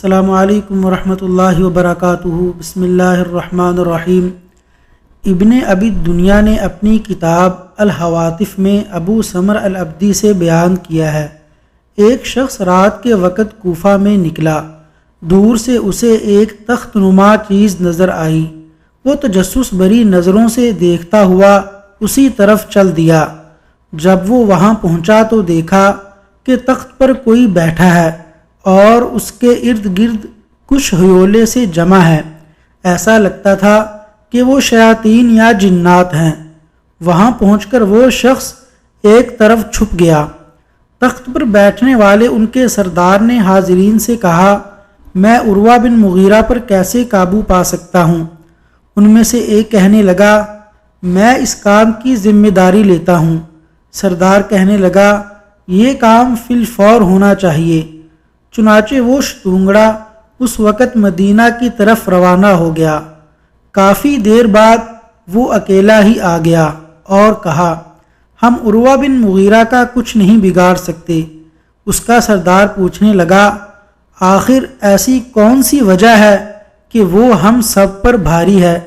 السلام علیکم ورحمۃ اللہ وبرکاتہ۔ بسم اللہ الرحمن الرحیم۔ ابن ابی دنیا نے اپنی کتاب الہواتف میں ابو سمر العبدی سے بیان کیا ہے، ایک شخص رات کے وقت کوفہ میں نکلا، دور سے اسے ایک تخت نما چیز نظر آئی، وہ تجسس بری نظروں سے دیکھتا ہوا اسی طرف چل دیا۔ جب وہ وہاں پہنچا تو دیکھا کہ تخت پر کوئی بیٹھا ہے اور اس کے ارد گرد کچھ ہیولے سے جمع ہے، ایسا لگتا تھا کہ وہ شیاطین یا جنات ہیں۔ وہاں پہنچ کر وہ شخص ایک طرف چھپ گیا۔ تخت پر بیٹھنے والے ان کے سردار نے حاضرین سے کہا، میں عروہ بن مغیرہ پر کیسے قابو پا سکتا ہوں؟ ان میں سے ایک کہنے لگا، میں اس کام کی ذمہ داری لیتا ہوں۔ سردار کہنے لگا، یہ کام فی الفور ہونا چاہیے۔ چنانچہ وہ شتونگڑا اس وقت مدینہ کی طرف روانہ ہو گیا۔ کافی دیر بعد وہ اکیلا ہی آ گیا اور کہا، ہم عروہ بن مغیرہ کا کچھ نہیں بگاڑ سکتے۔ اس کا سردار پوچھنے لگا، آخر ایسی کون سی وجہ ہے کہ وہ ہم سب پر بھاری ہے؟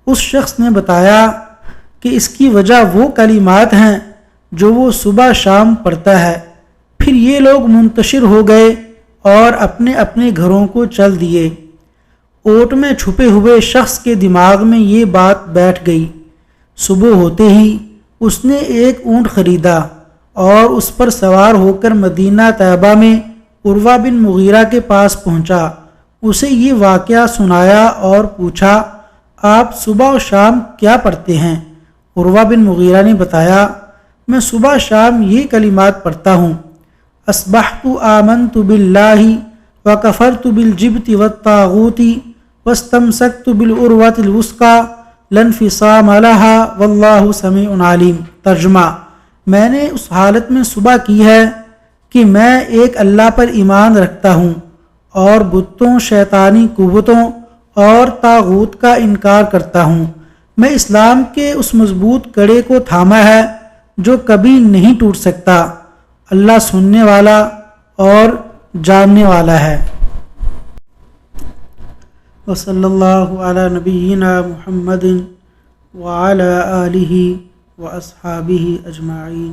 اس شخص نے بتایا کہ اس کی وجہ وہ کلمات ہیں جو وہ صبح شام پڑھتا ہے۔ پھر یہ لوگ منتشر ہو گئے اور اپنے اپنے گھروں کو چل دیے۔ اوٹ میں چھپے ہوئے شخص کے دماغ میں یہ بات بیٹھ گئی۔ صبح ہوتے ہی اس نے ایک اونٹ خریدا اور اس پر سوار ہو کر مدینہ طیبہ میں عروہ بن مغیرہ کے پاس پہنچا، اسے یہ واقعہ سنایا اور پوچھا، آپ صبح و شام کیا پڑھتے ہیں؟ عروہ بن مغیرہ نے بتایا، میں صبح شام یہ کلمات پڑھتا ہوں، اصبحت آمنت باللہ وکفرت بالجبت والطاغوت واستمسکت بالعروۃ الوثقی لا انفصام لها واللہ سمیع علیم۔ ترجمہ، میں نے اس حالت میں صبح کی ہے کہ میں ایک اللہ پر ایمان رکھتا ہوں اور بتوں، شیطانی قوتوں اور طاغوت کا انکار کرتا ہوں۔ میں اسلام کے اس مضبوط کڑے کو تھاما ہے جو کبھی نہیں ٹوٹ سکتا۔ اللہ سننے والا اور جاننے والا ہے۔ وصلی اللہ علی نبینا محمد وعلی آلہ واصحابہ اجمعین۔